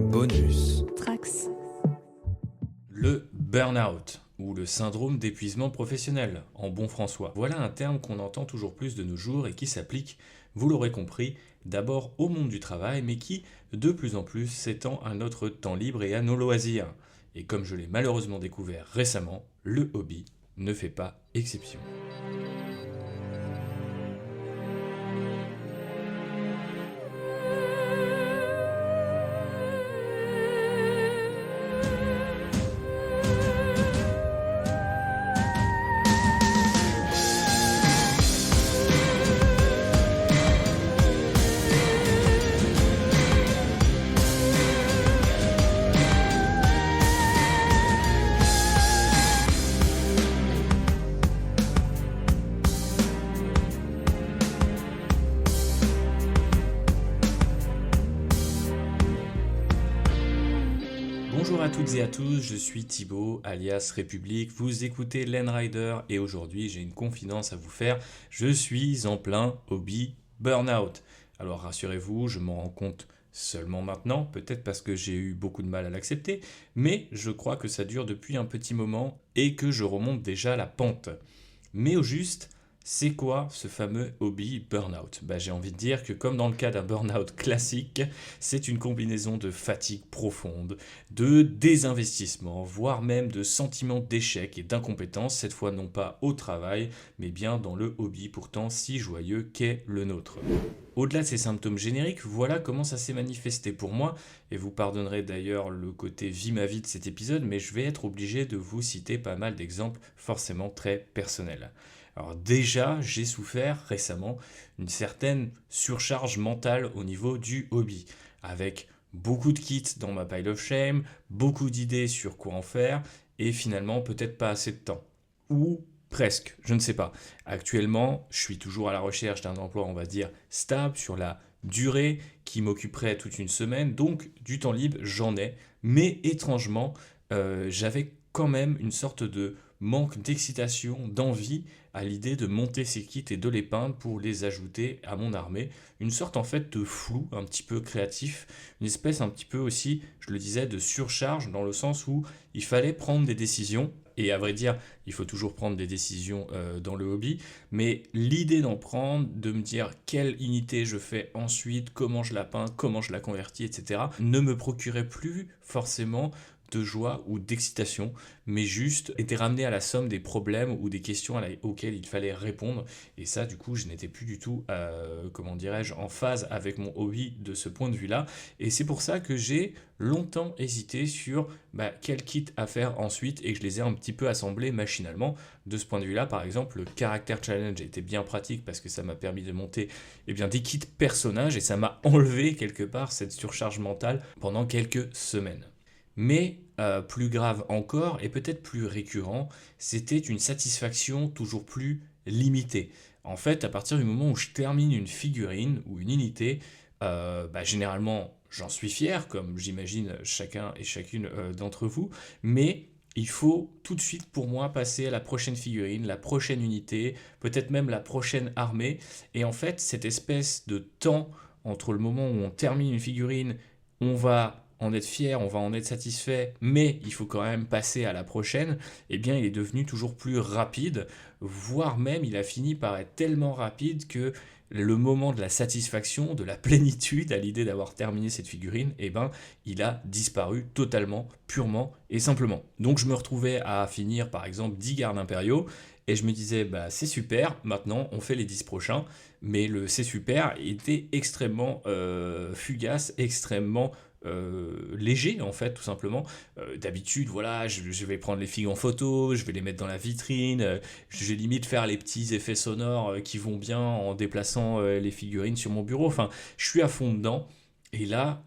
Bonus. Trax. Le burn-out, ou le syndrome d'épuisement professionnel, en bon françois. Voilà un terme qu'on entend toujours plus de nos jours et qui s'applique, vous l'aurez compris, d'abord au monde du travail, mais qui, de plus en plus, s'étend à notre temps libre et à nos loisirs. Et comme je l'ai malheureusement découvert récemment, le hobby ne fait pas exception. Bonjour à toutes et à tous, je suis Thibaut, alias République, vous écoutez Landrider et aujourd'hui j'ai une confidence à vous faire, je suis en plein hobby burn-out. Alors rassurez-vous, je m'en rends compte seulement maintenant, peut-être parce que j'ai eu beaucoup de mal à l'accepter, mais je crois que ça dure depuis un petit moment et que je remonte déjà la pente. Mais au juste, c'est quoi ce fameux hobby burn-out ? J'ai envie de dire que comme dans le cas d'un burn-out classique, c'est une combinaison de fatigue profonde, de désinvestissement, voire même de sentiments d'échec et d'incompétence, cette fois non pas au travail, mais bien dans le hobby pourtant si joyeux qu'est le nôtre. Au-delà de ces symptômes génériques, voilà comment ça s'est manifesté pour moi, et vous pardonnerez d'ailleurs le côté vie ma vie de cet épisode, mais je vais être obligé de vous citer pas mal d'exemples forcément très personnels. Alors déjà, j'ai souffert récemment une certaine surcharge mentale au niveau du hobby, avec beaucoup de kits dans ma pile of shame, beaucoup d'idées sur quoi en faire, et finalement peut-être pas assez de temps. Ou presque, je ne sais pas. Actuellement, je suis toujours à la recherche d'un emploi, on va dire, stable sur la durée qui m'occuperait toute une semaine, donc du temps libre, j'en ai, mais étrangement, j'avais quand même une sorte de manque d'excitation, d'envie à l'idée de monter ces kits et de les peindre pour les ajouter à mon armée. Une sorte en fait de flou un petit peu créatif, une espèce un petit peu aussi, je le disais, de surcharge dans le sens où il fallait prendre des décisions. Et à vrai dire, il faut toujours prendre des décisions dans le hobby, mais l'idée d'en prendre, de me dire quelle unité je fais ensuite, comment je la peins, comment je la convertis, etc., ne me procurait plus forcément de joie ou d'excitation, mais juste était ramené à la somme des problèmes ou des questions auxquelles il fallait répondre. Et ça, du coup, je n'étais plus du tout, en phase avec mon hobby de ce point de vue-là. Et c'est pour ça que j'ai longtemps hésité sur quel kit à faire ensuite et que je les ai un petit peu assemblés machinalement. De ce point de vue-là, par exemple, le Character Challenge était bien pratique parce que ça m'a permis de monter des kits personnages et ça m'a enlevé quelque part cette surcharge mentale pendant quelques semaines. Mais plus grave encore, et peut-être plus récurrent, c'était une satisfaction toujours plus limitée. En fait, à partir du moment où je termine une figurine ou une unité, généralement j'en suis fier, comme j'imagine chacun et chacune d'entre vous, mais il faut tout de suite pour moi passer à la prochaine figurine, la prochaine unité, peut-être même la prochaine armée. Et en fait, cette espèce de temps entre le moment où on termine une figurine, on va en être fier, on va en être satisfait, mais il faut quand même passer à la prochaine, il est devenu toujours plus rapide, voire même il a fini par être tellement rapide que le moment de la satisfaction, de la plénitude à l'idée d'avoir terminé cette figurine, il a disparu totalement, purement et simplement. Donc je me retrouvais à finir par exemple 10 gardes impériaux, et je me disais, c'est super, maintenant on fait les 10 prochains, mais le c'est super était extrêmement fugace, extrêmement léger en fait tout simplement. D'habitude voilà je vais prendre les figues en photo, je vais les mettre dans la vitrine, je vais limite faire les petits effets sonores qui vont bien en déplaçant les figurines sur mon bureau, enfin je suis à fond dedans. Et là,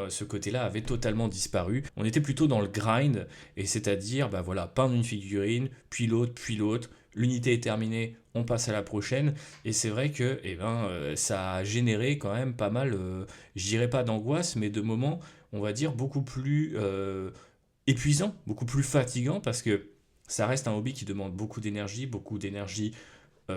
ce côté-là avait totalement disparu. On était plutôt dans le grind, et c'est-à-dire, peindre une figurine, puis l'autre. L'unité est terminée, on passe à la prochaine. Et c'est vrai que, ça a généré quand même pas mal, je dirais pas d'angoisse, mais de moments, on va dire, beaucoup plus épuisants, beaucoup plus fatigants, parce que ça reste un hobby qui demande beaucoup d'énergie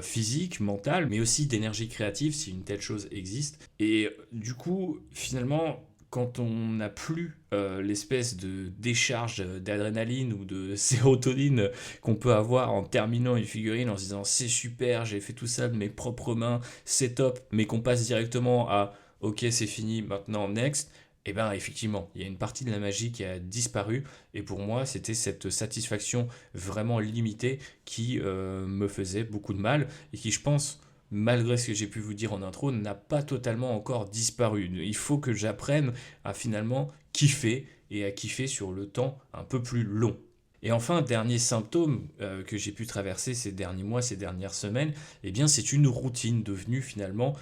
physique, mentale, mais aussi d'énergie créative si une telle chose existe. Et du coup, finalement, quand on n'a plus l'espèce de décharge d'adrénaline ou de sérotonine qu'on peut avoir en terminant une figurine en se disant c'est super, j'ai fait tout ça de mes propres mains, c'est top, mais qu'on passe directement à ok c'est fini, maintenant next, et bien effectivement, il y a une partie de la magie qui a disparu et pour moi c'était cette satisfaction vraiment limitée qui me faisait beaucoup de mal et qui je pense malgré ce que j'ai pu vous dire en intro, n'a pas totalement encore disparu. Il faut que j'apprenne à finalement kiffer et à kiffer sur le temps un peu plus long. Et enfin, dernier symptôme que j'ai pu traverser ces derniers mois, ces dernières semaines, eh bien c'est une routine devenue finalement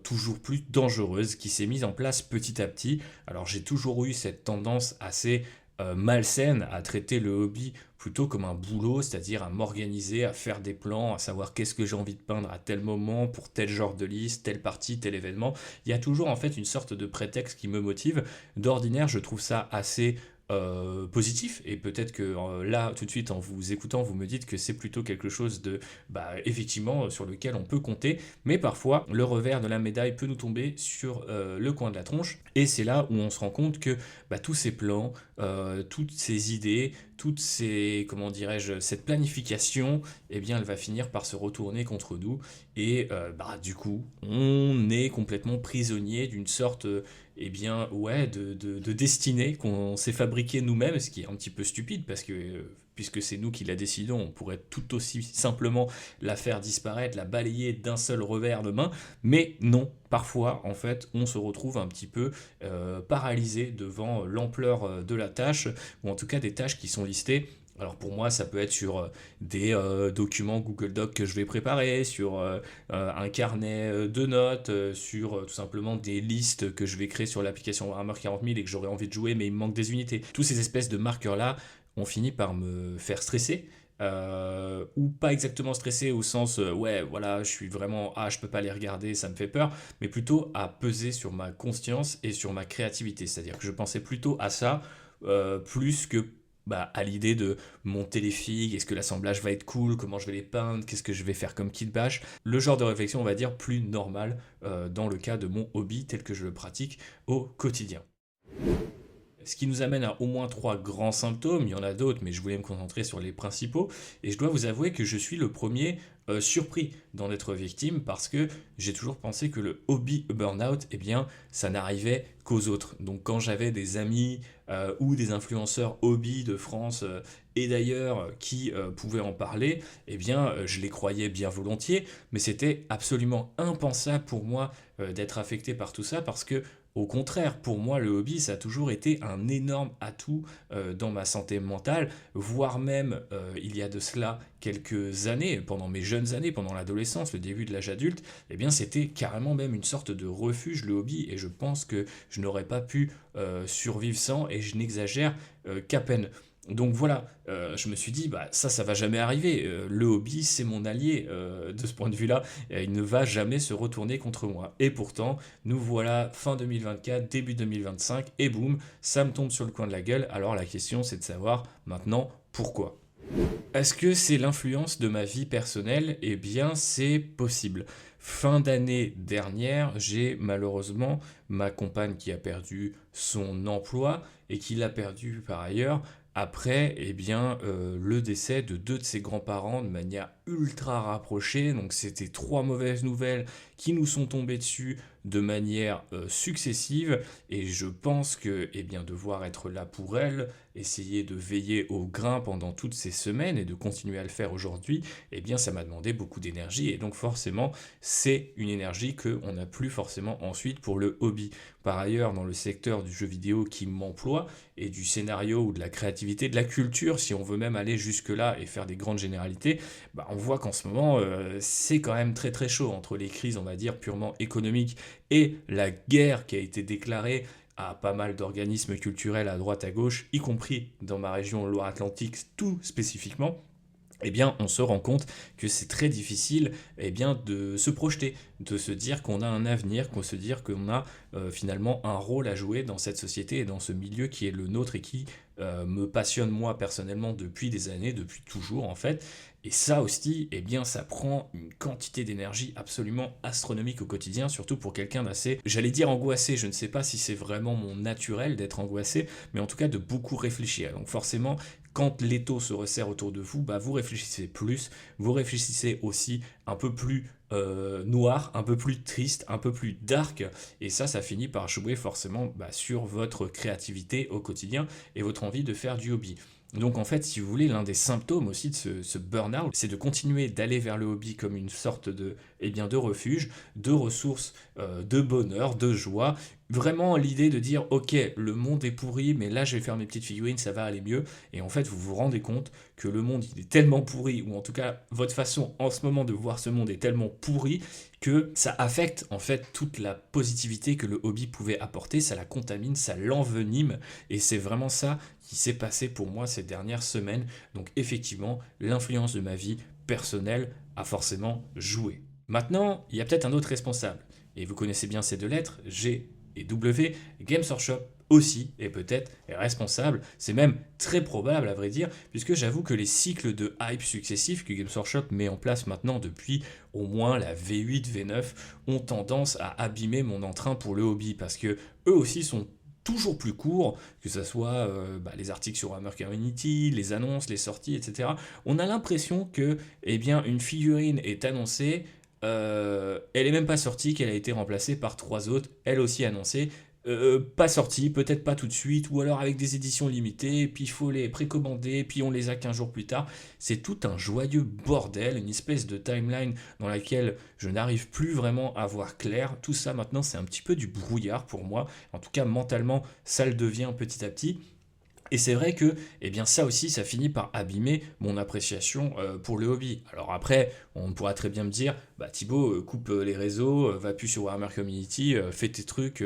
toujours plus dangereuse qui s'est mise en place petit à petit. Alors j'ai toujours eu cette tendance assez malsaine à traiter le hobby plutôt comme un boulot, c'est-à-dire à m'organiser, à faire des plans, à savoir qu'est-ce que j'ai envie de peindre à tel moment, pour tel genre de liste, telle partie, tel événement. Il y a toujours en fait une sorte de prétexte qui me motive. D'ordinaire, je trouve ça assez positif et peut-être que là tout de suite en vous écoutant vous me dites que c'est plutôt quelque chose de effectivement sur lequel on peut compter, mais parfois le revers de la médaille peut nous tomber sur le coin de la tronche et c'est là où on se rend compte que tous ces plans, toutes ces idées, toutes ces, comment dirais-je, cette planification, eh bien elle va finir par se retourner contre nous et du coup on est complètement prisonnier d'une sorte eh bien, ouais, de destinée qu'on s'est fabriquée nous-mêmes, ce qui est un petit peu stupide parce que puisque c'est nous qui la décidons, on pourrait tout aussi simplement la faire disparaître, la balayer d'un seul revers de main, mais non, parfois, en fait, on se retrouve un petit peu paralysé devant l'ampleur de la tâche, ou en tout cas des tâches qui sont listées. Alors pour moi, ça peut être sur des documents Google Docs que je vais préparer, sur un carnet de notes, sur tout simplement des listes que je vais créer sur l'application Warhammer 40 000 et que j'aurais envie de jouer mais il me manque des unités. Tous ces espèces de marqueurs-là ont fini par me faire stresser. Ou pas exactement stressé au sens ouais voilà je suis vraiment je peux pas les regarder ça me fait peur mais plutôt à peser sur ma conscience et sur ma créativité, c'est à dire que je pensais plutôt à ça plus que à l'idée de monter les figues, est-ce que l'assemblage va être cool, comment je vais les peindre, qu'est-ce que je vais faire comme kit bash, le genre de réflexion on va dire plus normal dans le cas de mon hobby tel que je le pratique au quotidien. Ce qui nous amène à au moins trois grands symptômes, il y en a d'autres, mais je voulais me concentrer sur les principaux, et je dois vous avouer que je suis le premier surpris d'en être victime, parce que j'ai toujours pensé que le hobby burnout, eh bien, ça n'arrivait qu'aux autres. Donc quand j'avais des amis ou des influenceurs hobby de France et d'ailleurs qui pouvaient en parler, eh bien, je les croyais bien volontiers, mais c'était absolument impensable pour moi d'être affecté par tout ça, parce que au contraire, pour moi, le hobby, ça a toujours été un énorme atout dans ma santé mentale, voire même, il y a de cela quelques années, pendant mes jeunes années, pendant l'adolescence, le début de l'âge adulte, eh bien, c'était carrément même une sorte de refuge, le hobby, et je pense que je n'aurais pas pu survivre sans, et je n'exagère qu'à peine. Donc voilà, je me suis dit, ça va jamais arriver. Le hobby, c'est mon allié de ce point de vue-là. Il ne va jamais se retourner contre moi. Et pourtant, nous voilà fin 2024, début 2025, et boum, ça me tombe sur le coin de la gueule. Alors la question, c'est de savoir maintenant pourquoi. Est-ce que c'est l'influence de ma vie personnelle? Eh bien, c'est possible. Fin d'année dernière, j'ai malheureusement ma compagne qui a perdu son emploi et qui l'a perdu par ailleurs après le décès de deux de ses grands-parents de manière ultra rapprochée. Donc c'était trois mauvaises nouvelles qui nous sont tombées dessus de manière successive et je pense que devoir être là pour elle, essayer de veiller au grain pendant toutes ces semaines et de continuer à le faire aujourd'hui, ça m'a demandé beaucoup d'énergie et donc forcément c'est une énergie qu'on n'a plus forcément ensuite pour le hobby. Par ailleurs, dans le secteur du jeu vidéo qui m'emploie et du scénario ou de la créativité, de la culture, si on veut même aller jusque-là et faire des grandes généralités, on voit qu'en ce moment, c'est quand même très très chaud entre les crises, on va dire, purement économiques et la guerre qui a été déclarée à pas mal d'organismes culturels à droite à gauche, y compris dans ma région Loire-Atlantique tout spécifiquement. eh bien, on se rend compte que c'est très difficile eh bien, de se projeter, de se dire qu'on a un avenir, qu'on se dire qu'on a finalement un rôle à jouer dans cette société et dans ce milieu qui est le nôtre et qui me passionne moi personnellement depuis des années, depuis toujours en fait. Et ça aussi, eh bien, ça prend une quantité d'énergie absolument astronomique au quotidien, surtout pour quelqu'un d'assez, j'allais dire angoissé, je ne sais pas si c'est vraiment mon naturel d'être angoissé, mais en tout cas de beaucoup réfléchir. Donc forcément, quand l'étau se resserre autour de vous, bah vous réfléchissez plus, vous réfléchissez aussi un peu plus noir, un peu plus triste, un peu plus dark, et ça finit par jouer forcément bah, sur votre créativité au quotidien et votre envie de faire du hobby. Donc en fait, si vous voulez, l'un des symptômes aussi de ce burn-out, c'est de continuer d'aller vers le hobby comme une sorte de, eh bien, de refuge, de ressources, de bonheur, de joie. Vraiment l'idée de dire, ok, le monde est pourri, mais là je vais faire mes petites figurines, ça va aller mieux. Et en fait, vous vous rendez compte que le monde il est tellement pourri, ou en tout cas votre façon en ce moment de voir ce monde est tellement pourri, que ça affecte en fait toute la positivité que le hobby pouvait apporter, ça la contamine, ça l'envenime, et c'est vraiment ça qui s'est passé pour moi ces dernières semaines. Donc effectivement, l'influence de ma vie personnelle a forcément joué. Maintenant, il y a peut-être un autre responsable, et vous connaissez bien ces deux lettres, G et W, Games Workshop aussi est peut-être responsable, c'est même très probable à vrai dire, puisque j'avoue que les cycles de hype successifs que Games Workshop met en place maintenant depuis au moins la V8, V9 ont tendance à abîmer mon entrain pour le hobby, parce que eux aussi sont toujours plus courts, que ce soit les articles sur Warhammer Community, les annonces, les sorties, etc. On a l'impression que eh bien, une figurine est annoncée, elle est même pas sortie, qu'elle a été remplacée par trois autres, elle aussi annoncée, pas sortie, peut-être pas tout de suite, ou alors avec des éditions limitées, puis il faut les précommander, puis on les a 15 jours plus tard. C'est tout un joyeux bordel, une espèce de timeline dans laquelle je n'arrive plus vraiment à voir clair. Tout ça maintenant, c'est un petit peu du brouillard pour moi. En tout cas, mentalement, ça le devient petit à petit. Et c'est vrai que eh bien, ça aussi, ça finit par abîmer mon appréciation pour le hobby. Alors après, on pourra très bien me dire, bah Thibaut, coupe les réseaux, va plus sur Warhammer Community, fais tes trucs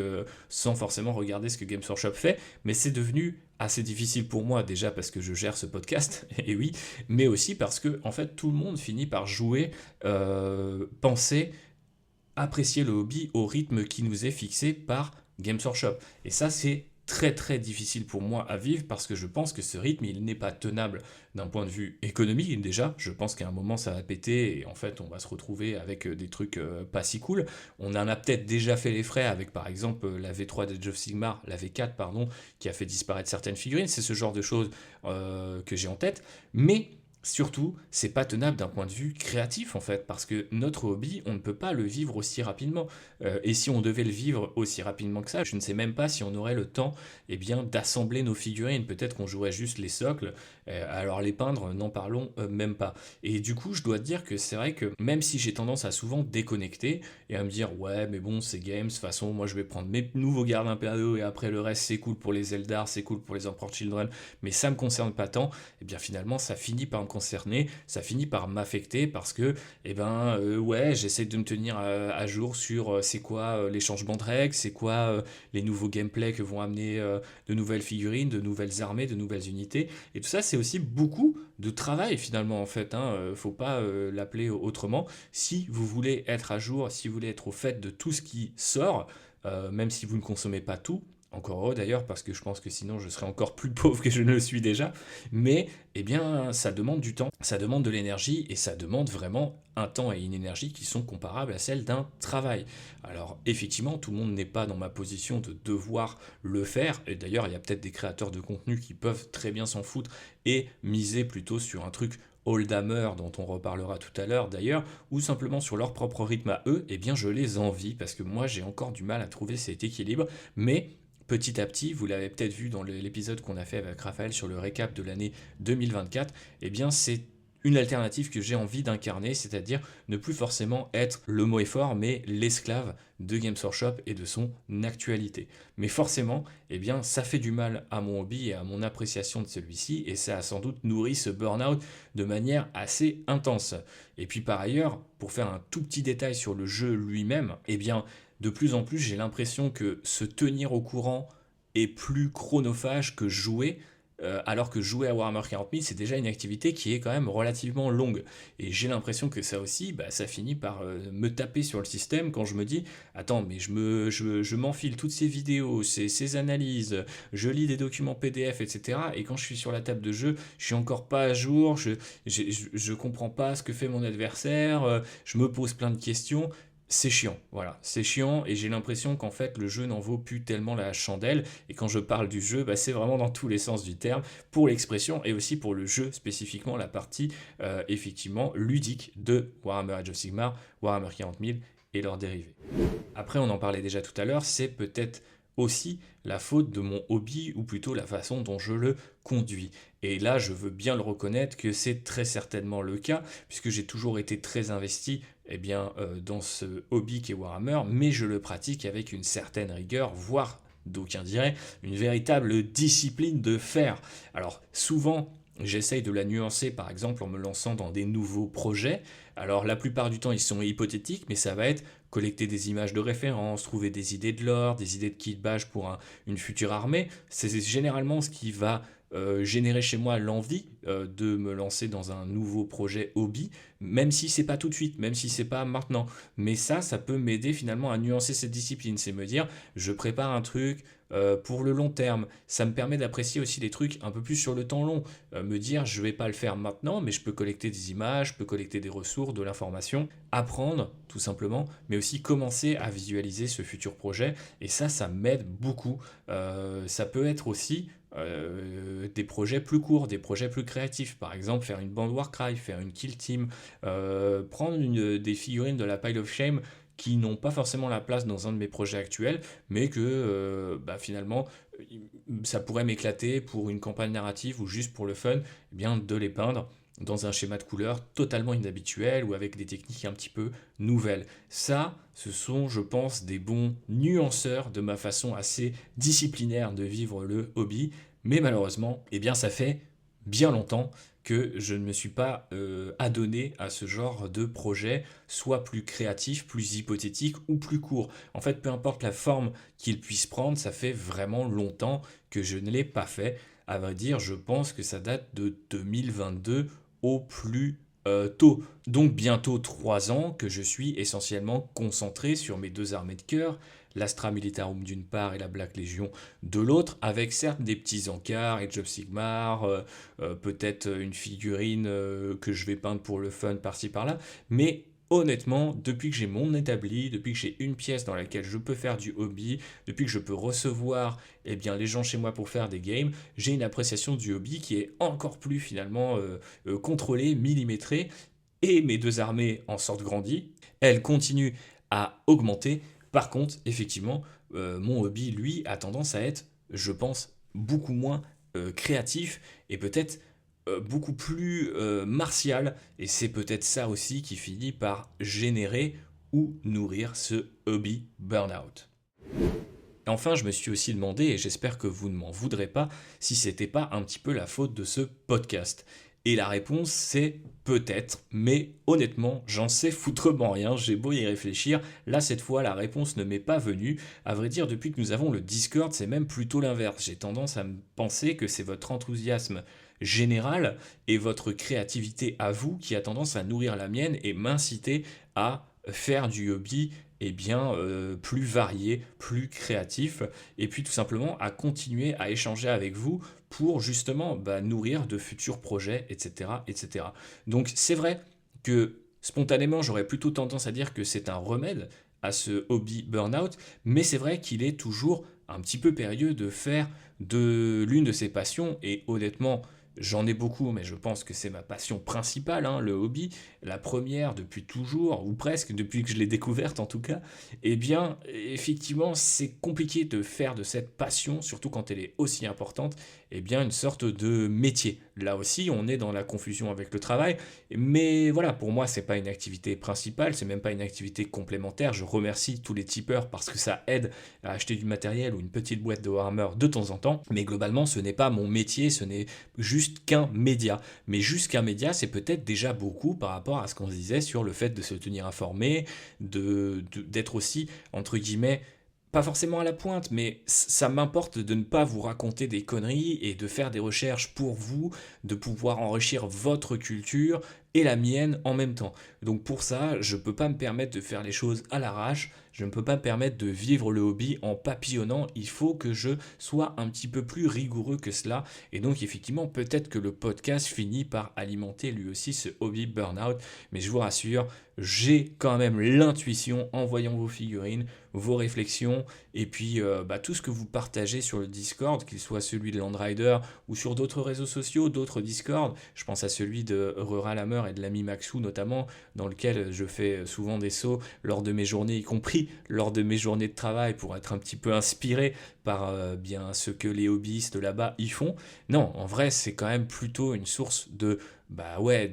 sans forcément regarder ce que Games Workshop fait, mais c'est devenu assez difficile pour moi déjà parce que je gère ce podcast, et oui, mais aussi parce que en fait tout le monde finit par jouer, penser, apprécier le hobby au rythme qui nous est fixé par Games Workshop. Et ça, c'est très très difficile pour moi à vivre parce que je pense que ce rythme il n'est pas tenable d'un point de vue économique déjà, je pense qu'à un moment ça va péter et en fait on va se retrouver avec des trucs pas si cool. On en a peut-être déjà fait les frais avec par exemple la V3 d'Age of Sigmar, la V4 pardon, qui a fait disparaître certaines figurines, c'est ce genre de choses que j'ai en tête, mais surtout, c'est pas tenable d'un point de vue créatif en fait, parce que notre hobby, on ne peut pas le vivre aussi rapidement. Et si on devait le vivre aussi rapidement que ça, je ne sais même pas si on aurait le temps, eh bien, d'assembler nos figurines. Peut-être qu'on jouerait juste les socles. Alors les peindre, n'en parlons même pas. Et du coup, je dois dire que c'est vrai que même si j'ai tendance à souvent déconnecter et à me dire ouais, mais bon, c'est Games, de toute façon, moi je vais prendre mes nouveaux gardes impériaux et après le reste, c'est cool pour les Eldar, c'est cool pour les Emperor Children, mais ça me concerne pas tant. Et bien finalement, ça finit par me concerner, ça finit par m'affecter parce que, ouais, j'essaie de me tenir à jour sur c'est quoi les changements de règles, c'est quoi les nouveaux gameplays que vont amener de nouvelles figurines, de nouvelles armées, de nouvelles unités. Et tout ça, c'est aussi beaucoup de travail finalement en fait. Faut pas l'appeler autrement. Si vous voulez être à jour, si vous voulez être au fait de tout ce qui sort, même si vous ne consommez pas tout, encore heureux d'ailleurs, parce que je pense que sinon je serais encore plus pauvre que je ne le suis déjà. Mais eh bien, ça demande du temps, ça demande de l'énergie et ça demande vraiment un temps et une énergie qui sont comparables à celles d'un travail. Alors effectivement, tout le monde n'est pas dans ma position de devoir le faire. Et d'ailleurs, il y a peut-être des créateurs de contenu qui peuvent très bien s'en foutre et miser plutôt sur un truc Oldhammer dont on reparlera tout à l'heure d'ailleurs, ou simplement sur leur propre rythme à eux, eh bien je les envie parce que moi j'ai encore du mal à trouver cet équilibre, mais petit à petit, vous l'avez peut-être vu dans l'épisode qu'on a fait avec Raphaël sur le récap de l'année 2024, eh bien c'est une alternative que j'ai envie d'incarner, c'est-à-dire ne plus forcément être, le mot est fort, mais l'esclave de Games Workshop et de son actualité. Mais forcément, eh bien, ça fait du mal à mon hobby et à mon appréciation de celui-ci, et ça a sans doute nourri ce burn-out de manière assez intense. Et puis par ailleurs, pour faire un tout petit détail sur le jeu lui-même, eh bien, de plus en plus, j'ai l'impression que se tenir au courant est plus chronophage que jouer. alors que jouer à Warhammer 40 000, c'est déjà une activité qui est quand même relativement longue. Et j'ai l'impression que ça aussi, ça finit par me taper sur le système quand je me dis, attends, mais je m'enfile toutes ces vidéos, ces analyses, je lis des documents PDF, etc. Et quand je suis sur la table de jeu, je suis encore pas à jour, je comprends pas ce que fait mon adversaire, je me pose plein de questions. C'est chiant, voilà, c'est chiant et j'ai l'impression qu'en fait le jeu n'en vaut plus tellement la chandelle. Et quand je parle du jeu, c'est vraiment dans tous les sens du terme, pour l'expression et aussi pour le jeu, spécifiquement la partie effectivement ludique de Warhammer Age of Sigmar, Warhammer 40 000 et leurs dérivés. Après, on en parlait déjà tout à l'heure, c'est peut-être aussi la faute de mon hobby ou plutôt la façon dont je le conduis. Et là, je veux bien le reconnaître que c'est très certainement le cas, puisque j'ai toujours été très investi dans ce hobby qu'est Warhammer, mais je le pratique avec une certaine rigueur, voire, d'aucuns diraient, une véritable discipline de fer. Alors, souvent, j'essaye de la nuancer, par exemple, en me lançant dans des nouveaux projets. Alors, la plupart du temps, ils sont hypothétiques, mais ça va être collecter des images de référence, trouver des idées de lore, des idées de kit bash pour une future armée. C'est généralement ce qui va générer chez moi l'envie de me lancer dans un nouveau projet hobby, même si c'est pas tout de suite, même si c'est pas maintenant. Mais ça peut m'aider finalement à nuancer cette discipline. C'est me dire, je prépare un truc pour le long terme. Ça me permet d'apprécier aussi les trucs un peu plus sur le temps long. Me dire, je vais pas le faire maintenant, mais je peux collecter des images, je peux collecter des ressources, de l'information, apprendre tout simplement, mais aussi commencer à visualiser ce futur projet. Et ça m'aide beaucoup. Ça peut être aussi des projets plus courts, des projets plus créatifs. Par exemple, faire une bande Warcry, faire une kill team, prendre des figurines de la Pile of Shame qui n'ont pas forcément la place dans un de mes projets actuels, mais que finalement ça pourrait m'éclater pour une campagne narrative ou juste pour le fun, de les peindre dans un schéma de couleurs totalement inhabituel ou avec des techniques un petit peu nouvelles. Ça, ce sont, je pense, des bons nuanceurs de ma façon assez disciplinaire de vivre le hobby, mais malheureusement, ça fait bien longtemps que je ne me suis pas adonné à ce genre de projet, soit plus créatif, plus hypothétique ou plus court. En fait, peu importe la forme qu'il puisse prendre, ça fait vraiment longtemps que je ne l'ai pas fait. À vrai dire, je pense que ça date de 2022 au plus tôt. Donc bientôt 3 ans que je suis essentiellement concentré sur mes deux armées de cœur, l'Astra Militarum d'une part et la Black Legion de l'autre, avec certes des petits encarts, Age of Sigmar, peut-être une figurine que je vais peindre pour le fun par-ci par-là, mais honnêtement, depuis que j'ai mon établi, depuis que j'ai une pièce dans laquelle je peux faire du hobby, depuis que je peux recevoir les gens chez moi pour faire des games, j'ai une appréciation du hobby qui est encore plus finalement contrôlée, millimétrée, et mes deux armées en sortent grandies. Elles continuent à augmenter. Par contre, effectivement, mon hobby, lui, a tendance à être, je pense, beaucoup moins créatif et peut-être beaucoup plus martial. Et c'est peut-être ça aussi qui finit par générer ou nourrir ce hobby burn-out. Et enfin, je me suis aussi demandé, et j'espère que vous ne m'en voudrez pas, si c'était pas un petit peu la faute de ce podcast. Et la réponse, c'est peut-être, mais honnêtement, j'en sais foutrement rien, j'ai beau y réfléchir, là cette fois la réponse ne m'est pas venue. À vrai dire, depuis que nous avons le Discord, c'est même plutôt l'inverse. J'ai tendance à me penser que c'est votre enthousiasme général et votre créativité à vous qui a tendance à nourrir la mienne et m'inciter à faire du hobby plus varié, plus créatif, et puis tout simplement à continuer à échanger avec vous pour justement nourrir de futurs projets, etc., etc. Donc c'est vrai que spontanément, j'aurais plutôt tendance à dire que c'est un remède à ce hobby burn-out, mais c'est vrai qu'il est toujours un petit peu périlleux de faire de l'une de ses passions, et honnêtement, j'en ai beaucoup, mais je pense que c'est ma passion principale, le hobby, la première depuis toujours, ou presque depuis que je l'ai découverte en tout cas. Effectivement, c'est compliqué de faire de cette passion, surtout quand elle est aussi importante, une sorte de métier. Là aussi, on est dans la confusion avec le travail, mais voilà, pour moi, c'est pas une activité principale, c'est même pas une activité complémentaire. Je remercie tous les tipeurs parce que ça aide à acheter du matériel ou une petite boîte de Warhammer de temps en temps, mais globalement, ce n'est pas mon métier, ce n'est juste qu'un média. Mais juste qu'un média, c'est peut-être déjà beaucoup par rapport à ce qu'on disait sur le fait de se tenir informé, d'être aussi, entre guillemets, pas forcément à la pointe, mais ça m'importe de ne pas vous raconter des conneries et de faire des recherches pour vous, de pouvoir enrichir votre culture et la mienne en même temps. Donc pour ça, je ne peux pas me permettre de faire les choses à l'arrache, je ne peux pas me permettre de vivre le hobby en papillonnant, il faut que je sois un petit peu plus rigoureux que cela. Et donc effectivement, peut-être que le podcast finit par alimenter lui aussi ce hobby burn-out, mais je vous rassure, j'ai quand même l'intuition en voyant vos figurines, vos réflexions et puis tout ce que vous partagez sur le Discord, qu'il soit celui de Landrider ou sur d'autres réseaux sociaux, d'autres Discord. Je pense à celui de Rural Hammer et de l'ami Maxou notamment, dans lequel je fais souvent des sauts lors de mes journées, y compris lors de mes journées de travail, pour être un petit peu inspiré par bien ce que les hobbyistes là-bas y font. Non, en vrai, c'est quand même plutôt une source de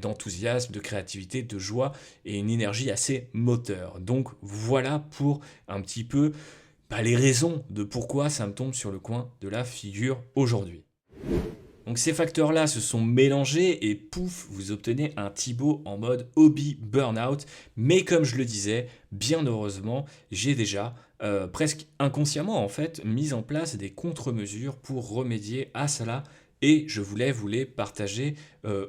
d'enthousiasme, de créativité, de joie et une énergie assez moteur. Donc voilà pour un petit peu les raisons de pourquoi ça me tombe sur le coin de la figure aujourd'hui. Donc ces facteurs-là se sont mélangés et pouf, vous obtenez un Thibaut en mode hobby burnout. Mais comme je le disais, bien heureusement, j'ai déjà presque inconsciemment en fait mis en place des contre-mesures pour remédier à cela. Et je voulais vous les partager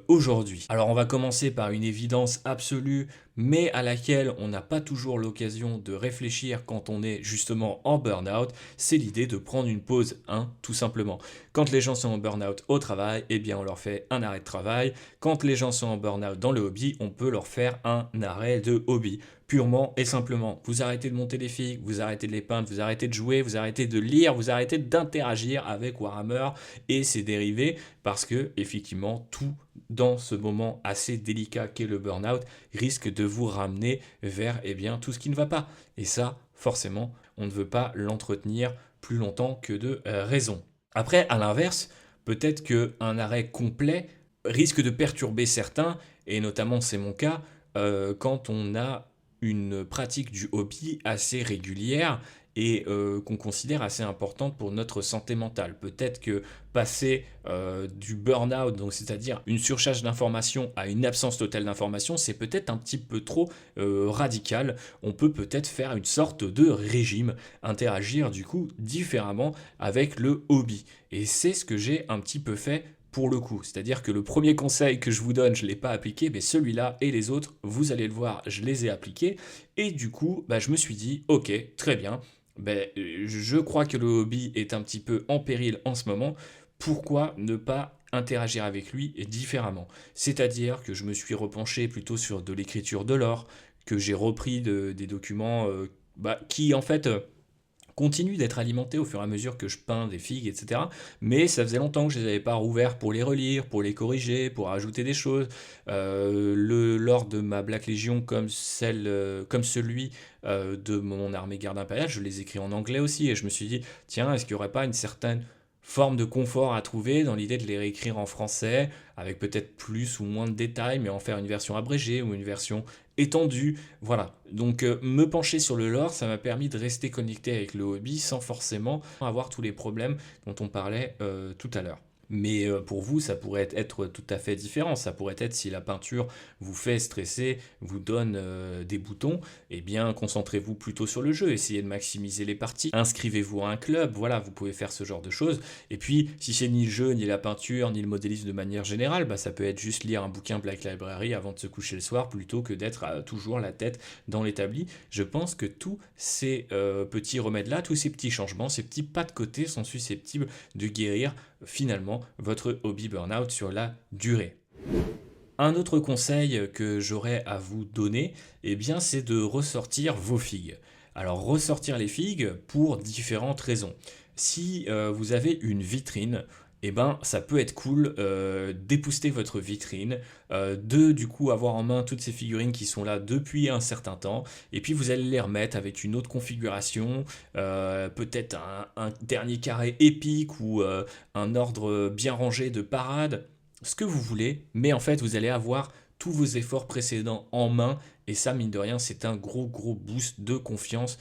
aujourd'hui. Alors on va commencer par une évidence absolue, mais à laquelle on n'a pas toujours l'occasion de réfléchir quand on est justement en burn-out, c'est l'idée de prendre une pause, tout simplement. Quand les gens sont en burn-out au travail, eh bien on leur fait un arrêt de travail. Quand les gens sont en burn-out dans le hobby, on peut leur faire un arrêt de hobby. Purement et simplement, vous arrêtez de monter des figues, vous arrêtez de les peindre, vous arrêtez de jouer, vous arrêtez de lire, vous arrêtez d'interagir avec Warhammer et ses dérivés, parce que effectivement tout dans ce moment assez délicat qu'est le burn-out risque de vous ramener vers tout ce qui ne va pas. Et ça, forcément, on ne veut pas l'entretenir plus longtemps que de raison. Après, à l'inverse, peut-être qu'un arrêt complet risque de perturber certains, et notamment c'est mon cas, quand on a une pratique du hobby assez régulière et qu'on considère assez importante pour notre santé mentale. Peut-être que passer du burn-out, donc c'est-à-dire une surcharge d'informations à une absence totale d'informations, c'est peut-être un petit peu trop radical. On peut peut-être faire une sorte de régime, interagir du coup différemment avec le hobby. Et c'est ce que j'ai un petit peu fait pour le coup. C'est-à-dire que le premier conseil que je vous donne, je ne l'ai pas appliqué, mais celui-là et les autres, vous allez le voir, je les ai appliqués. Et du coup, je me suis dit, ok, très bien, je crois que le hobby est un petit peu en péril en ce moment. Pourquoi ne pas interagir avec lui différemment? C'est-à-dire que je me suis repenché plutôt sur de l'écriture de l'or, que j'ai repris des documents qui en fait continue d'être alimenté au fur et à mesure que je peins des figues, etc. Mais ça faisait longtemps que je ne les avais pas rouverts pour les relire, pour les corriger, pour ajouter des choses. Lors de ma Black Legion, comme celui de mon armée garde impériale, je les écris en anglais aussi. Et je me suis dit, tiens, est-ce qu'il n'y aurait pas une certaine forme de confort à trouver dans l'idée de les réécrire en français, avec peut-être plus ou moins de détails, mais en faire une version abrégée ou une version étendue. Voilà. Donc me pencher sur le lore, ça m'a permis de rester connecté avec le hobby sans forcément avoir tous les problèmes dont on parlait tout à l'heure. Mais pour vous, ça pourrait être tout à fait différent. Ça pourrait être si la peinture vous fait stresser, vous donne des boutons, eh bien concentrez-vous plutôt sur le jeu, essayez de maximiser les parties, inscrivez-vous à un club, voilà, vous pouvez faire ce genre de choses. Et puis, si c'est ni le jeu, ni la peinture, ni le modélisme de manière générale, ça peut être juste lire un bouquin Black Library avant de se coucher le soir, plutôt que d'être toujours la tête dans l'établi. Je pense que tous ces petits remèdes-là, tous ces petits changements, ces petits pas de côté sont susceptibles de guérir finalement votre hobby burn-out sur la durée. Un autre conseil que j'aurais à vous donner, c'est de ressortir vos figues. Alors ressortir les figues pour différentes raisons. Si vous avez une vitrine, ça peut être cool d'épouster votre vitrine, de du coup avoir en main toutes ces figurines qui sont là depuis un certain temps, et puis vous allez les remettre avec une autre configuration, peut-être un dernier carré épique ou un ordre bien rangé de parade, ce que vous voulez, mais en fait vous allez avoir tous vos efforts précédents en main, et ça mine de rien c'est un gros boost de confiance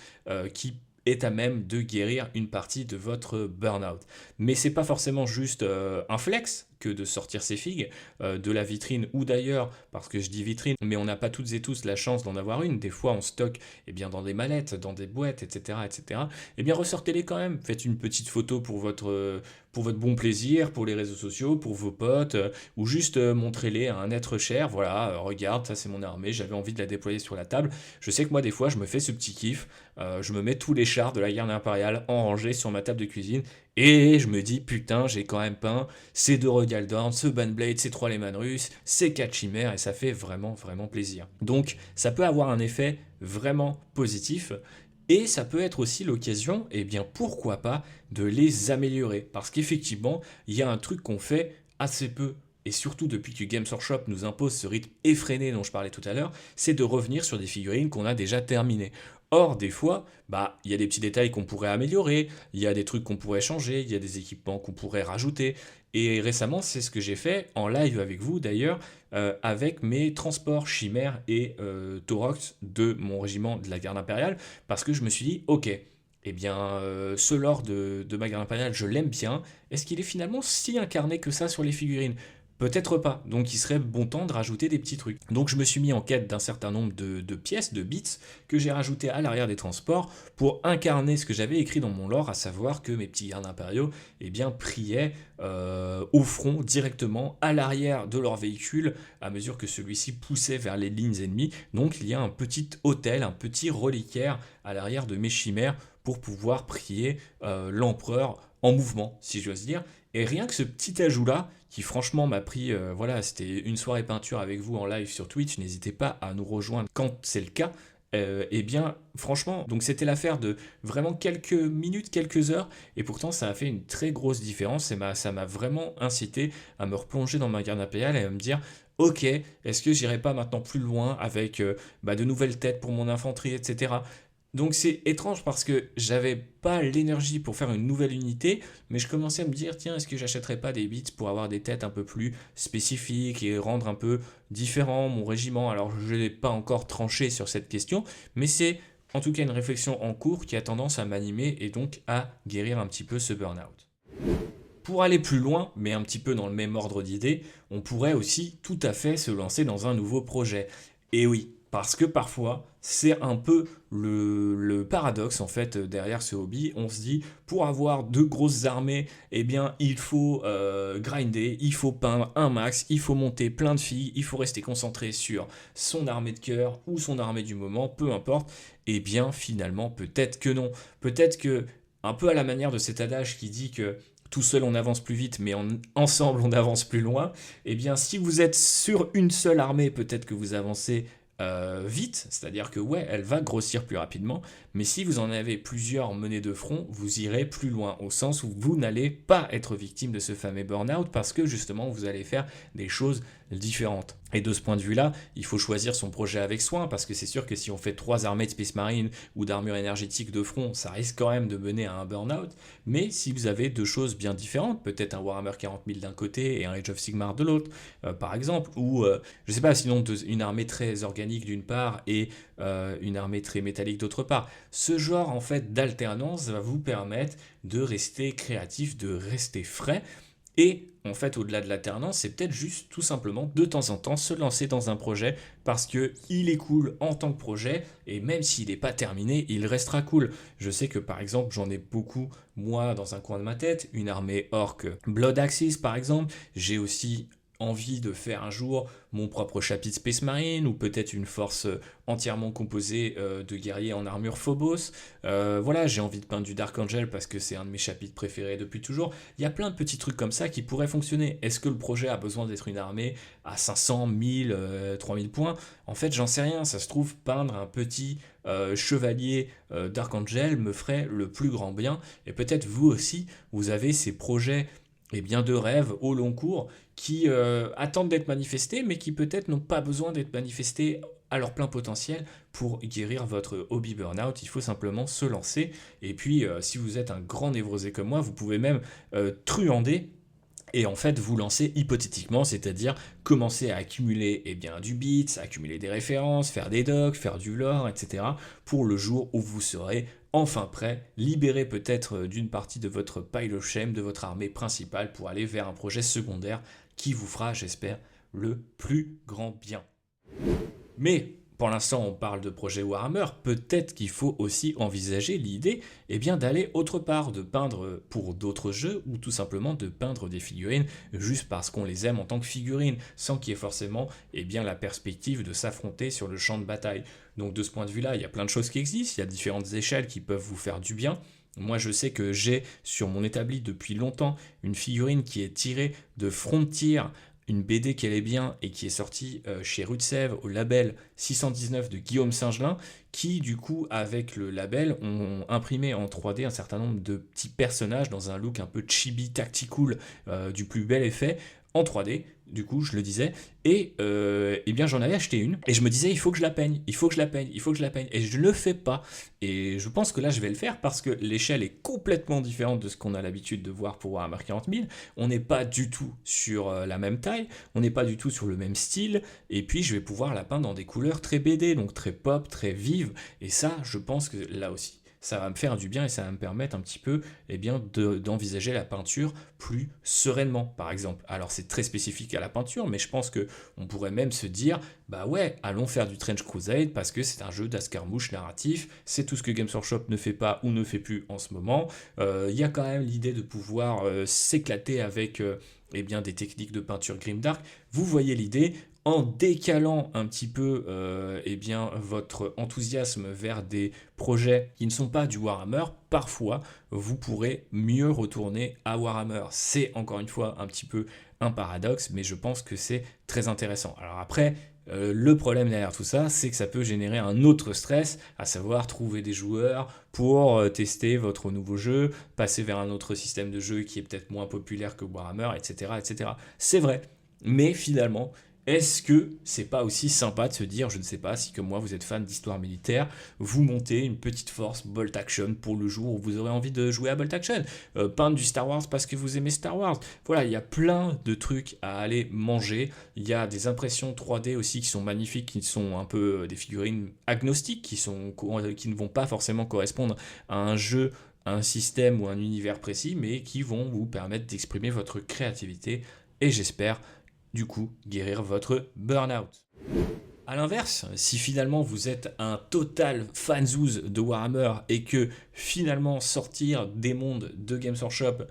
qui est à même de guérir une partie de votre burn-out. Mais c'est pas forcément juste un flex, que de sortir ses figues de la vitrine ou d'ailleurs, parce que je dis vitrine, mais on n'a pas toutes et tous la chance d'en avoir une. Des fois, on stocke dans des mallettes, dans des boîtes, etc., etc. Eh bien, ressortez-les quand même. Faites une petite photo pour votre bon plaisir, pour les réseaux sociaux, pour vos potes, ou juste montrez-les à un être cher. Voilà, regarde, ça c'est mon armée, j'avais envie de la déployer sur la table. Je sais que moi, des fois, je me fais ce petit kiff. Je me mets tous les chars de la garde impériale en rangée sur ma table de cuisine. Et je me dis, putain, j'ai quand même peint ces 2 Royal Dorn, ce Banblade, ces 3 Lehman Russes, ces 4 chimères, et ça fait vraiment, vraiment plaisir. Donc, ça peut avoir un effet vraiment positif. Et ça peut être aussi l'occasion, et bien pourquoi pas, de les améliorer. Parce qu'effectivement, il y a un truc qu'on fait assez peu, et surtout depuis que Games Workshop nous impose ce rythme effréné dont je parlais tout à l'heure, c'est de revenir sur des figurines qu'on a déjà terminées. Or, des fois, il y a des petits détails qu'on pourrait améliorer, il y a des trucs qu'on pourrait changer, il y a des équipements qu'on pourrait rajouter. Et récemment, c'est ce que j'ai fait en live avec vous d'ailleurs, avec mes transports chimères et Taurox de mon régiment de la garde impériale, parce que je me suis dit, ok, ce lore de ma garde impériale, je l'aime bien. Est-ce qu'il est finalement si incarné que ça sur les figurines? Peut-être pas, donc il serait bon temps de rajouter des petits trucs. Donc je me suis mis en quête d'un certain nombre de pièces, de bits, que j'ai rajouté à l'arrière des transports pour incarner ce que j'avais écrit dans mon lore, à savoir que mes petits gardes impériaux priaient au front directement à l'arrière de leur véhicule à mesure que celui-ci poussait vers les lignes ennemies. Donc il y a un petit autel, un petit reliquaire à l'arrière de mes chimères pour pouvoir prier l'empereur en mouvement, si j'ose dire. Et rien que ce petit ajout-là, qui franchement m'a pris, c'était une soirée peinture avec vous en live sur Twitch, n'hésitez pas à nous rejoindre quand c'est le cas. Franchement, donc c'était l'affaire de vraiment quelques minutes, quelques heures, et pourtant ça a fait une très grosse différence, et ça m'a vraiment incité à me replonger dans ma garde impériale et à me dire, ok, est-ce que j'irai pas maintenant plus loin avec de nouvelles têtes pour mon infanterie, etc. Donc c'est étrange parce que j'avais pas l'énergie pour faire une nouvelle unité, mais je commençais à me dire, tiens, est-ce que j'achèterais pas des bits pour avoir des têtes un peu plus spécifiques et rendre un peu différent mon régiment? Alors je n'ai pas encore tranché sur cette question, mais c'est en tout cas une réflexion en cours qui a tendance à m'animer et donc à guérir un petit peu ce burn-out. Pour aller plus loin, mais un petit peu dans le même ordre d'idées, on pourrait aussi tout à fait se lancer dans un nouveau projet. Et oui, parce que parfois, c'est un peu le paradoxe en fait derrière ce hobby. On se dit, pour avoir de grosses armées, il faut grinder, il faut peindre un max, il faut monter plein de filles, il faut rester concentré sur son armée de cœur ou son armée du moment, peu importe. Finalement, peut-être que non. Peut-être que, un peu à la manière de cet adage qui dit que tout seul on avance plus vite, mais ensemble on avance plus loin. Si vous êtes sur une seule armée, peut-être que vous avancez vite, c'est-à-dire que elle va grossir plus rapidement, mais si vous en avez plusieurs menées de front, vous irez plus loin, au sens où vous n'allez pas être victime de ce fameux burn-out, parce que justement vous allez faire des choses différentes. Et de ce point de vue-là, il faut choisir son projet avec soin, parce que c'est sûr que si on fait 3 armées de Space Marine ou d'armure énergétique de front, ça risque quand même de mener à un burn-out. Mais si vous avez 2 choses bien différentes, peut-être un Warhammer 40 000 d'un côté et un Age of Sigmar de l'autre, par exemple, ou je sais pas, sinon une armée très organique d'une part et une armée très métallique d'autre part. Ce genre en fait d'alternance va vous permettre de rester créatif, de rester frais. Et en fait, au-delà de l'alternance, c'est peut-être juste tout simplement de temps en temps se lancer dans un projet parce que il est cool en tant que projet et même s'il n'est pas terminé, il restera cool. Je sais que par exemple, j'en ai beaucoup, moi, dans un coin de ma tête, une armée orc Blood Axis par exemple. J'ai aussi envie de faire un jour mon propre chapitre Space Marine ou peut-être une force entièrement composée de guerriers en armure Phobos. J'ai envie de peindre du Dark Angel parce que c'est un de mes chapitres préférés depuis toujours. Il y a plein de petits trucs comme ça qui pourraient fonctionner. Est-ce que le projet a besoin d'être une armée à 500, 1000, 3000 points? En fait, j'en sais rien. Ça se trouve, peindre un petit chevalier Dark Angel me ferait le plus grand bien. Et peut-être vous aussi, vous avez ces projets de rêves au long cours qui attendent d'être manifestés, mais qui peut-être n'ont pas besoin d'être manifestés à leur plein potentiel pour guérir votre hobby burn-out. Il faut simplement se lancer. Et puis, si vous êtes un grand névrosé comme moi, vous pouvez même truander et en fait vous lancer hypothétiquement, c'est-à-dire commencer à accumuler du bits, accumuler des références, faire des docs, faire du lore, etc. pour le jour où vous serez enfin prêt, libéré peut-être d'une partie de votre pile of shame, de votre armée principale pour aller vers un projet secondaire qui vous fera, j'espère, le plus grand bien. Mais pour l'instant, on parle de projet Warhammer. Peut-être qu'il faut aussi envisager l'idée d'aller autre part, de peindre pour d'autres jeux ou tout simplement de peindre des figurines juste parce qu'on les aime en tant que figurines, sans qu'il y ait forcément la perspective de s'affronter sur le champ de bataille. Donc de ce point de vue-là, il y a plein de choses qui existent, il y a différentes échelles qui peuvent vous faire du bien. Moi, je sais que j'ai sur mon établi depuis longtemps une figurine qui est tirée de Frontier, une BD qui allait bien et qui est sortie chez Rue de Sèvres au label 619 de Guillaume Singelin, qui du coup avec le label ont imprimé en 3D un certain nombre de petits personnages dans un look un peu chibi tactical du plus bel effet en 3D, du coup je le disais, et j'en avais acheté une, et je me disais il faut que je la peigne, il faut que je la peigne, il faut que je la peigne, et je ne le fais pas, et je pense que là je vais le faire parce que l'échelle est complètement différente de ce qu'on a l'habitude de voir pour Warhammer 40 000, on n'est pas du tout sur la même taille, on n'est pas du tout sur le même style, et puis je vais pouvoir la peindre dans des couleurs très BD, donc très pop, très vives, et ça je pense que là aussi, ça va me faire du bien et ça va me permettre un petit peu d'envisager la peinture plus sereinement, par exemple. Alors c'est très spécifique à la peinture, mais je pense qu'on pourrait même se dire, bah ouais, allons faire du Trench Crusade parce que c'est un jeu d'escarmouche narratif, c'est tout ce que Games Workshop ne fait pas ou ne fait plus en ce moment. Il y a quand même l'idée de pouvoir s'éclater avec des techniques de peinture grimdark. Vous voyez l'idée, en décalant un petit peu votre enthousiasme vers des projets qui ne sont pas du Warhammer, parfois vous pourrez mieux retourner à Warhammer. C'est encore une fois un petit peu un paradoxe, mais je pense que c'est très intéressant. Alors après, le problème derrière tout ça, c'est que ça peut générer un autre stress, à savoir trouver des joueurs pour tester votre nouveau jeu, passer vers un autre système de jeu qui est peut-être moins populaire que Warhammer, etc., etc. C'est vrai, mais finalement, est-ce que c'est pas aussi sympa de se dire, je ne sais pas, si comme moi vous êtes fan d'histoire militaire, vous montez une petite force Bolt Action pour le jour où vous aurez envie de jouer à Bolt Action, peindre du Star Wars parce que vous aimez Star Wars. Voilà, il y a plein de trucs à aller manger. Il y a des impressions 3D aussi qui sont magnifiques, qui sont un peu des figurines agnostiques, qui ne vont pas forcément correspondre à un jeu, à un système ou un univers précis, mais qui vont vous permettre d'exprimer votre créativité et j'espère du coup guérir votre burn-out. A l'inverse, si finalement vous êtes un total fanzouz de Warhammer et que finalement sortir des mondes de Games Workshop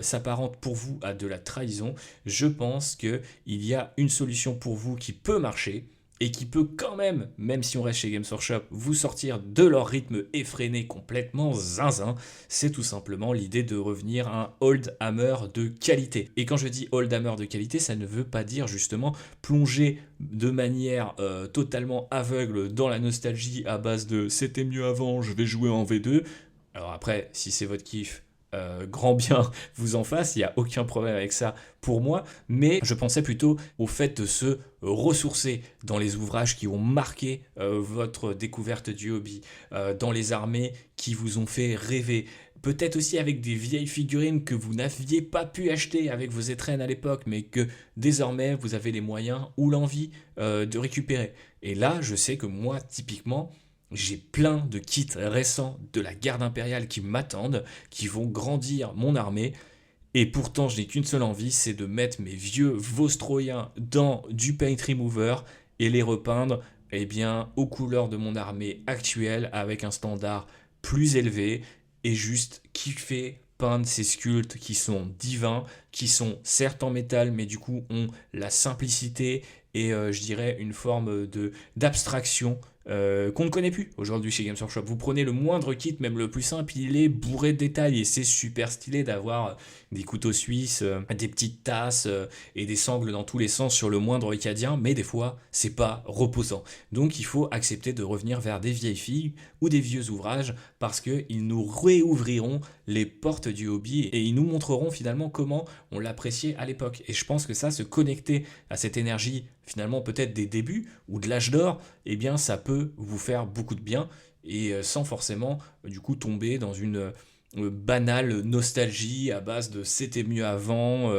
s'apparente pour vous à de la trahison, je pense qu'il y a une solution pour vous qui peut marcher et qui peut quand même si on reste chez Games Workshop, vous sortir de leur rythme effréné complètement zinzin. C'est tout simplement l'idée de revenir à un Old Hammer de qualité. Et quand je dis Old Hammer de qualité, ça ne veut pas dire justement plonger de manière totalement aveugle dans la nostalgie à base de c'était mieux avant, je vais jouer en V2. Alors après, si c'est votre kiff, grand bien vous en fasse, il n'y a aucun problème avec ça pour moi, mais je pensais plutôt au fait de se ressourcer dans les ouvrages qui ont marqué votre découverte du hobby, dans les armées qui vous ont fait rêver, peut-être aussi avec des vieilles figurines que vous n'aviez pas pu acheter avec vos étrennes à l'époque, mais que désormais vous avez les moyens ou l'envie de récupérer. Et là, je sais que moi, typiquement, j'ai plein de kits récents de la garde impériale qui m'attendent, qui vont grandir mon armée. Et pourtant, je n'ai qu'une seule envie, c'est de mettre mes vieux Vostroyens dans du paint remover et les repeindre aux couleurs de mon armée actuelle avec un standard plus élevé et juste kiffer peindre ces sculptes qui sont divins, qui sont certes en métal, mais du coup ont la simplicité et je dirais une forme d'abstraction qu'on ne connaît plus aujourd'hui chez Games Workshop. Vous prenez le moindre kit, même le plus simple, il est bourré de détails et c'est super stylé d'avoir des couteaux suisses, des petites tasses et des sangles dans tous les sens sur le moindre Icadien, mais des fois c'est pas reposant. Donc il faut accepter de revenir vers des vieilles filles ou des vieux ouvrages parce qu'ils nous réouvriront les portes du hobby et ils nous montreront finalement comment on l'appréciait à l'époque. Et je pense que ça, se connecter à cette énergie finalement peut-être des débuts ou de l'âge d'or, ça peut vous faire beaucoup de bien et sans forcément du coup tomber dans une banale nostalgie à base de c'était mieux avant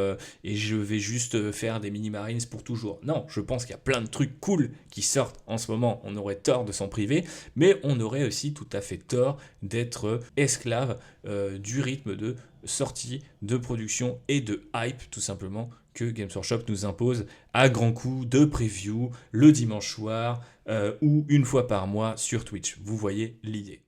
et je vais juste faire des mini-marines pour toujours. Non, je pense qu'il y a plein de trucs cool qui sortent en ce moment, on aurait tort de s'en priver, mais on aurait aussi tout à fait tort d'être esclave du rythme de sortie, de production et de hype tout simplement que Games Workshop nous impose à grands coups de preview le dimanche soir ou une fois par mois sur Twitch. Vous voyez l'idée.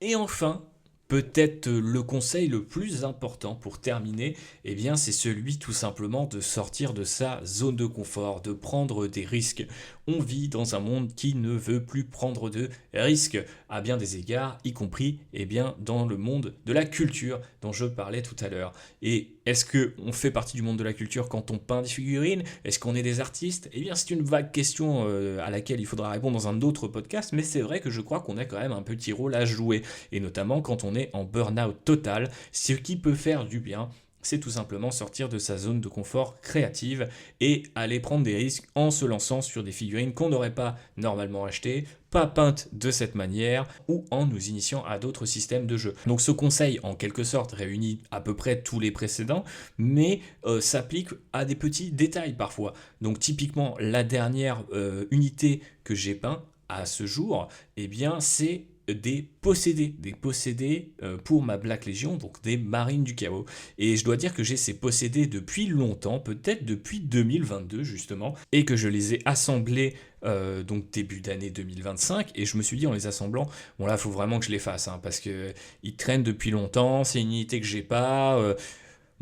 Et enfin, peut-être le conseil le plus important pour terminer, eh bien c'est celui tout simplement de sortir de sa zone de confort, de prendre des risques. On vit dans un monde qui ne veut plus prendre de risques à bien des égards, y compris eh bien, dans le monde de la culture dont je parlais tout à l'heure. Et est-ce qu'on fait partie du monde de la culture quand on peint des figurines? Est-ce qu'on est des artistes? Eh bien c'est une vague question à laquelle il faudra répondre dans un autre podcast, mais c'est vrai que je crois qu'on a quand même un petit rôle à jouer, et notamment quand on est en burn-out total. Ce qui peut faire du bien, c'est tout simplement sortir de sa zone de confort créative et aller prendre des risques en se lançant sur des figurines qu'on n'aurait pas normalement achetées, pas peintes de cette manière, ou en nous initiant à d'autres systèmes de jeu. Donc ce conseil, en quelque sorte, réunit à peu près tous les précédents, mais s'applique à des petits détails parfois. Donc typiquement, la dernière unité que j'ai peint à ce jour, eh bien c'est des possédés pour ma Black Legion, donc des marines du chaos. Et je dois dire que j'ai ces possédés depuis longtemps, peut-être depuis 2022 justement, et que je les ai assemblés donc début d'année 2025, et je me suis dit en les assemblant, bon là il faut vraiment que je les fasse, hein, parce que ils traînent depuis longtemps, c'est une unité que j'ai pas.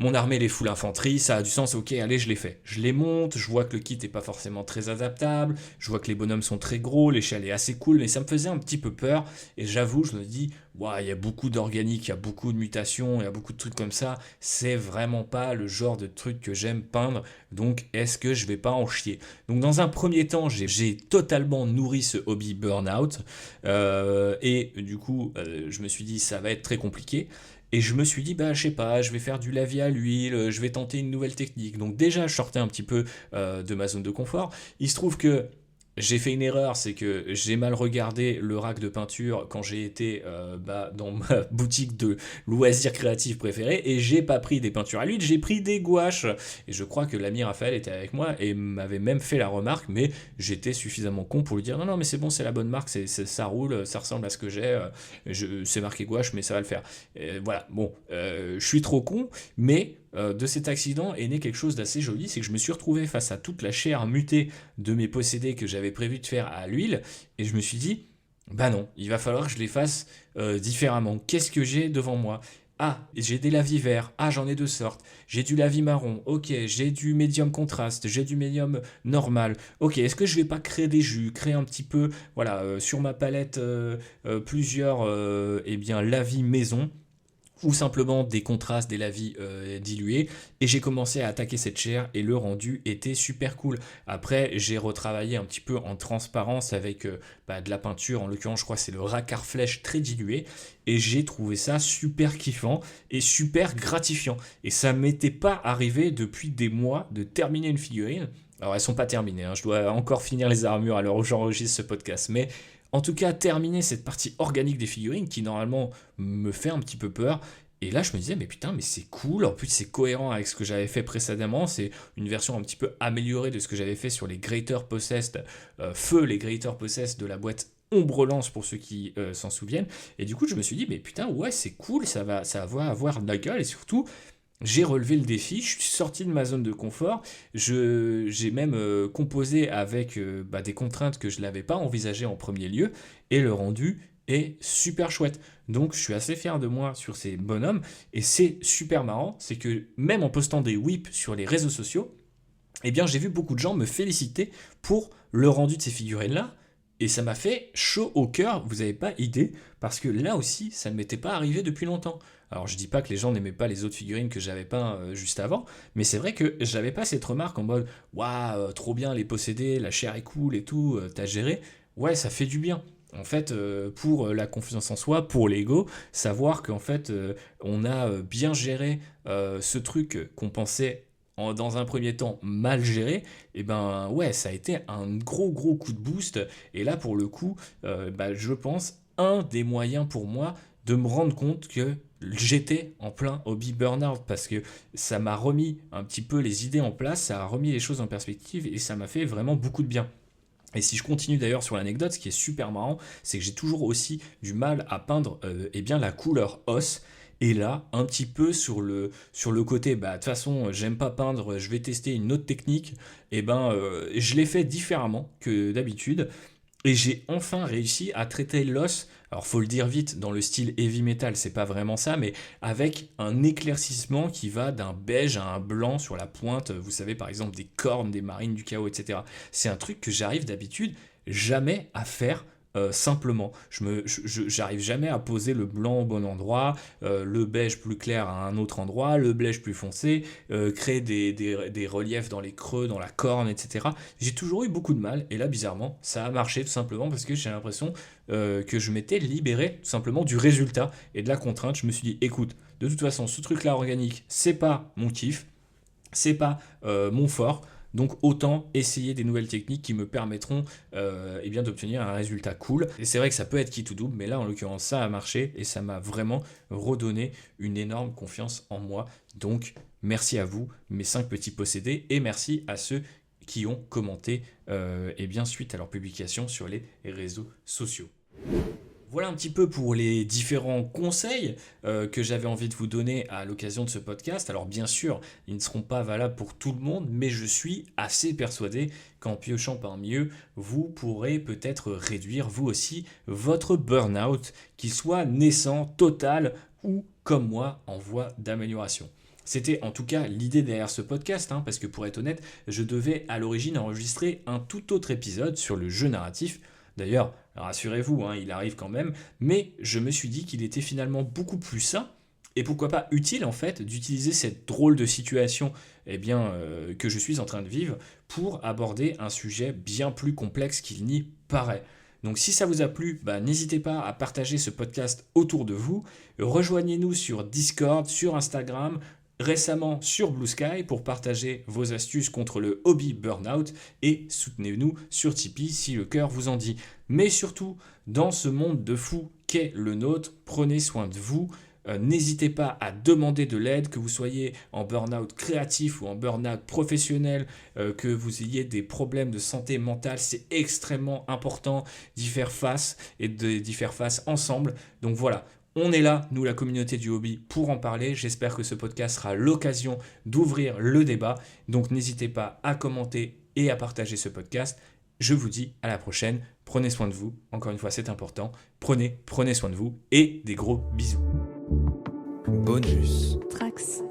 Mon armée les full infanterie, ça a du sens, ok, allez, je les fais. Je les monte, je vois que le kit n'est pas forcément très adaptable, je vois que les bonhommes sont très gros, l'échelle est assez cool, mais ça me faisait un petit peu peur, et j'avoue, je me dis, il y a beaucoup d'organique, il y a beaucoup de mutations, il y a beaucoup de trucs comme ça, c'est vraiment pas le genre de truc que j'aime peindre, donc est-ce que je vais pas en chier? Donc dans un premier temps, j'ai totalement nourri ce hobby burn-out, et du coup, je me suis dit, ça va être très compliqué. Et je me suis dit, je sais pas, je vais faire du lavis à l'huile, je vais tenter une nouvelle technique. Donc déjà, je sortais un petit peu de ma zone de confort. Il se trouve que j'ai fait une erreur, c'est que j'ai mal regardé le rack de peinture quand j'ai été dans ma boutique de loisirs créatifs préférée, et j'ai pas pris des peintures à l'huile, j'ai pris des gouaches. Et je crois que l'ami Raphaël était avec moi et m'avait même fait la remarque, mais j'étais suffisamment con pour lui dire non, non, mais c'est bon, c'est la bonne marque, ça roule, ça ressemble à ce que j'ai, c'est marqué gouache, mais ça va le faire. Voilà, bon, je suis trop con, mais de cet accident est né quelque chose d'assez joli, c'est que je me suis retrouvé face à toute la chair mutée de mes possédés que j'avais prévu de faire à l'huile, et je me suis dit, bah non, il va falloir que je les fasse différemment. Qu'est-ce que j'ai devant moi? Ah, j'ai des lavis verts. Ah, j'en ai deux sortes. J'ai du lavis marron. Ok, j'ai du médium contraste. J'ai du médium normal. Ok, est-ce que je vais pas créer des jus, créer un petit peu, voilà, sur ma palette plusieurs, eh bien, lavis maison, ou simplement des contrastes, des lavis dilués, et j'ai commencé à attaquer cette chair, et le rendu était super cool. Après, j'ai retravaillé un petit peu en transparence avec de la peinture, en l'occurrence je crois que c'est le Racar Flèche très dilué, et j'ai trouvé ça super kiffant et super gratifiant. Et ça m'était pas arrivé depuis des mois de terminer une figurine. Alors elles sont pas terminées, hein, je dois encore finir les armures à l'heure où j'enregistre ce podcast, mais en tout cas, terminer cette partie organique des figurines qui normalement me fait un petit peu peur. Et là, je me disais, mais putain, mais c'est cool. En plus, c'est cohérent avec ce que j'avais fait précédemment. C'est une version un petit peu améliorée de ce que j'avais fait sur les Greater Possessed, feu les Greater Possessed de la boîte Ombrelance pour ceux qui s'en souviennent. Et du coup, je me suis dit, mais putain, ouais, c'est cool, ça va avoir de la gueule. Et surtout, j'ai relevé le défi, je suis sorti de ma zone de confort, j'ai même composé avec des contraintes que je n'avais pas envisagées en premier lieu, et le rendu est super chouette. Donc je suis assez fier de moi sur ces bonhommes, et c'est super marrant, c'est que même en postant des whips sur les réseaux sociaux, eh bien j'ai vu beaucoup de gens me féliciter pour le rendu de ces figurines-là, et ça m'a fait chaud au cœur, vous n'avez pas idée, parce que là aussi, ça ne m'était pas arrivé depuis longtemps. Alors je dis pas que les gens n'aimaient pas les autres figurines que j'avais peint juste avant, mais c'est vrai que j'avais pas cette remarque en mode waouh, trop bien les posséder, la chair est cool et tout, t'as géré. Ouais, ça fait du bien. En fait, pour la confiance en soi, pour l'ego, savoir qu'en fait, on a bien géré ce truc qu'on pensait dans un premier temps mal géré, et ben ouais, ça a été un gros coup de boost. Et là, pour le coup, je pense un des moyens pour moi de me rendre compte que j'étais en plein hobby burnout parce que ça m'a remis un petit peu les idées en place, ça a remis les choses en perspective et ça m'a fait vraiment beaucoup de bien. Et si je continue d'ailleurs sur l'anecdote, ce qui est super marrant, c'est que j'ai toujours aussi du mal à peindre la couleur os. Et là, un petit peu sur le côté, de toute façon, j'aime pas peindre, je vais tester une autre technique, je l'ai fait différemment que d'habitude. Et j'ai enfin réussi à traiter l'os, alors faut le dire vite, dans le style heavy metal, c'est pas vraiment ça, mais avec un éclaircissement qui va d'un beige à un blanc sur la pointe, vous savez par exemple des cornes, des marines du chaos, etc. C'est un truc que j'arrive d'habitude jamais à faire simplement. J'arrive jamais à poser le blanc au bon endroit, le beige plus clair à un autre endroit, le beige plus foncé, créer des reliefs dans les creux, dans la corne, etc. J'ai toujours eu beaucoup de mal, et là, bizarrement, ça a marché tout simplement parce que j'ai l'impression que je m'étais libéré tout simplement du résultat et de la contrainte. Je me suis dit, écoute, de toute façon, ce truc-là organique, c'est pas mon kiff, c'est pas mon fort. Donc autant essayer des nouvelles techniques qui me permettront d'obtenir un résultat cool. Et c'est vrai que ça peut être qui tout double, mais là en l'occurrence ça a marché et ça m'a vraiment redonné une énorme confiance en moi. Donc merci à vous, mes 5 petits possédés, et merci à ceux qui ont commenté suite à leur publication sur les réseaux sociaux. Voilà un petit peu pour les différents conseils que j'avais envie de vous donner à l'occasion de ce podcast. Alors bien sûr, ils ne seront pas valables pour tout le monde, mais je suis assez persuadé qu'en piochant parmi eux, vous pourrez peut-être réduire vous aussi votre burn-out, qu'il soit naissant, total ou comme moi en voie d'amélioration. C'était en tout cas l'idée derrière ce podcast, parce que pour être honnête, je devais à l'origine enregistrer un tout autre épisode sur le jeu narratif. D'ailleurs, rassurez-vous, il arrive quand même, mais je me suis dit qu'il était finalement beaucoup plus sain et pourquoi pas utile en fait d'utiliser cette drôle de situation que je suis en train de vivre pour aborder un sujet bien plus complexe qu'il n'y paraît. Donc si ça vous a plu, n'hésitez pas à partager ce podcast autour de vous, rejoignez-nous sur Discord, sur Instagram, récemment sur Blue Sky pour partager vos astuces contre le hobby burnout et soutenez-nous sur Tipeee si le cœur vous en dit. Mais surtout, dans ce monde de fous qu'est le nôtre, prenez soin de vous. N'hésitez pas à demander de l'aide, que vous soyez en burn-out créatif ou en burn-out professionnel, que vous ayez des problèmes de santé mentale, c'est extrêmement important d'y faire face et d'y faire face ensemble. Donc voilà. On est là, nous la communauté du hobby, pour en parler. J'espère que ce podcast sera l'occasion d'ouvrir le débat. Donc n'hésitez pas à commenter et à partager ce podcast. Je vous dis à la prochaine. Prenez soin de vous. Encore une fois, c'est important. Prenez soin de vous et des gros bisous. Bonus. Trax.